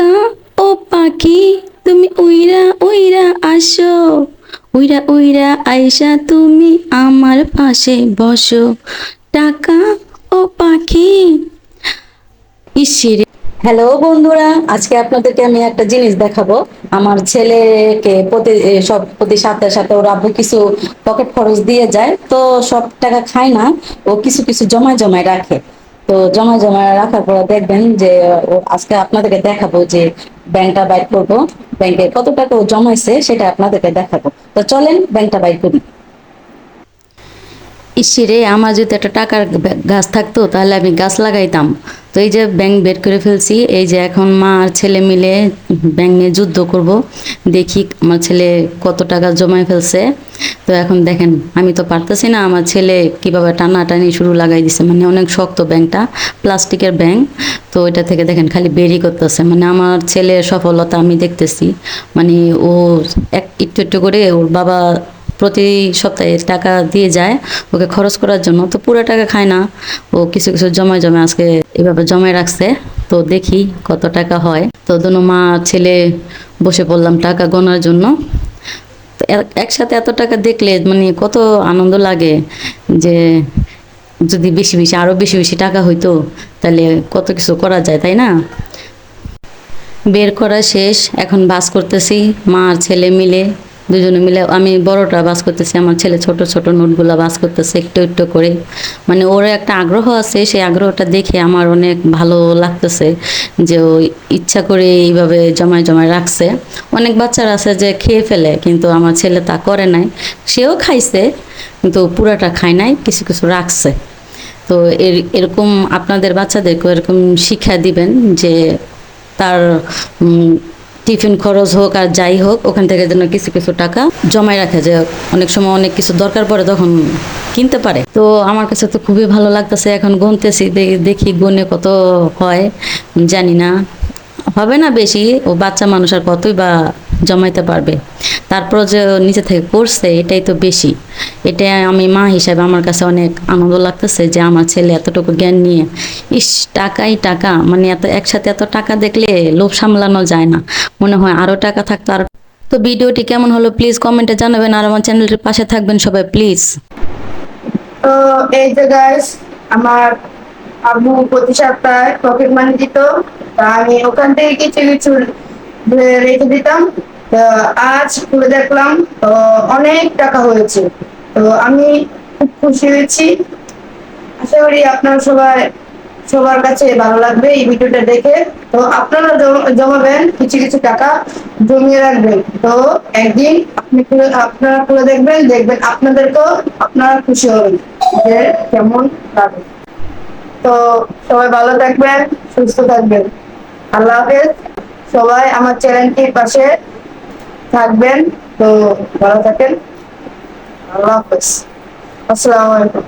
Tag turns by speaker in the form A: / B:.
A: টাকা ও পাখি তুমি উইরা উইরা আসো, উইরা উইরা আইসা তুমি আমার পাশে বসো। টাকা ও পাখি। ইসিরে। হ্যালো বন্ধুরা, আজকে আপনাদেরকে আমি একটা জিনিস দেখাবো। আমার ছেলেকে প্রতি সপ্তাহে সাথে ওর আব্বু কিছু পকেট খরচ দিয়ে যায়, তো সব টাকা খায় না, ও কিছু কিছু জমায় জমায় রাখে। তো জমা জমা রাখার পরে দেখবেন যে আজকে আপনাদেরকে দেখাবো যে ব্যাংকটা বাইর করবো, ব্যাংকে কত টাকা ও জমাইছে সেটা আপনাদেরকে দেখাবো। তো চলেন ব্যাংকটা বাইর করি। ইসিরে, আমার যদি একটা টাকার গাছ থাকতো তাহলে আমি গাছ লাগাইতাম। তো এই যে ব্যাংক বের করে ফেলছি, এই যে এখন মা আর ছেলে মিলে ব্যাংক নিয়ে যুদ্ধ করব। দেখি আমার ছেলে কত টাকা জমায় ফেলছে। তো এখন দেখেন, আমি তো পারতেছি না, আমার ছেলে কিভাবে টানাটানি শুরু লাগাই দিছে, মানে অনেক শক্ত ব্যাংকটা, প্লাস্টিকের ব্যাংক। তো এটা থেকে দেখেন খালি বেরি করতেছে, মানে আমার ছেলের সফলতা আমি দেখতেছি। মানে ও একটু একটু করে ওর বাবা প্রতি সপ্তাহে টাকা দিয়ে যায় ওকে খরচ করার জন্য, তো পুরো টাকা খায় না, ও কিছু কিছু জমায় জমায় আজকে এভাবে জমায় রাখছে। তো দেখি কত টাকা হয়। তো দোনো মা ছেলে বসে পড়লাম টাকা গোনার জন্য। তো একসাথে এত টাকা দেখলে মানে কত আনন্দ লাগে, যে যদি বেশি বেশি আরো বেশি বেশি টাকা হইতো তাহলে কত কিছু করা যায়, তাই না? বের করা শেষ, এখন বাস করতেছি মা আর ছেলে মিলে, দুজনে মিলে। আমি বড়টা বাস করতেছি, আমার ছেলে ছোট ছোট নোটগুলা বাস করতেছে একটু একটু করে। মানে ওর একটা আগ্রহ আছে, সেই আগ্রহটা দেখে আমার অনেক ভালো লাগতেছে যে ও ইচ্ছা করে এইভাবে জমায় জমায় রাখছে। অনেক বাচ্চারা আছে যে খেয়ে ফেলে, কিন্তু আমার ছেলে তা করে নাই। সেও খাইছে কিন্তু পুরাটা খায় নাই, কিছু কিছু রাখছে। তো এরকম আপনাদের বাচ্চাদেরকে এরকম শিক্ষা দিবেন যে তার টিফিন খরচ হোক আর যাই হোক, ওখান থেকে যেন কিছু কিছু টাকা জমায় রাখে, যে অনেক সময় অনেক কিছু দরকার পড়ে তখন কিনতে পারে। তো আমার কাছে তো খুবই ভালো লাগতেছে, এখন গুনতেছি, দেখি গুনে কত হয় জানি না, হবে না বেশি, ও বাচ্চা মানুষ আর কতই বা জমাইতে পারবে। তারপর যে ও নিজে থেকে করছে এটাই তো বেশি। এটা আমি মা হিসাবে আমার কাছে অনেক আনন্দ লাগতেছে যে আমার ছেলে এতটুকু জ্ঞান নিয়ে, ইস টাকাই টাকা, মানে এত একসাথে এত টাকা দেখলে লোভ সামলানো যায় না, মনে হয় আরো টাকা থাকতো আরো। তো ভিডিওটি কেমন হলো প্লিজ কমেন্টে জানাবেন, আর আমার চ্যানেলটির পাশে থাকবেন সবাই প্লিজ।
B: তো এই যে গাইস, আমার আম্মু প্রতি সপ্তাহে পকেট মানি দিত, তো আমি ওখান থেকে কিছু কিছু রেখে দিতাম। তো আজ খুলে দেখলাম, তো অনেক টাকা হয়েছে। তো আমি খুব খুশি হয়েছি। আশা করি আপনারা সবার কাছে ভালো লাগবে এই ভিডিওটা দেখে। তো আপনারা জমাবেন, কিছু কিছু টাকা জমিয়ে রাখবেন। তো একদিন আপনারা খুলে দেখবেন, দেখবেন আপনাদেরকেও আপনারা খুশি হবেন যে কেমন লাগে। তো সবাই ভালো থাকবেন, সুস্থ থাকবেন। আল্লাহ হাফেজ। সবাই আমার চ্যানেলটির পাশে থাকবেন। তো ভালো থাকেন। আল্লাহ হাফেজ। আসসালামু আলাইকুম।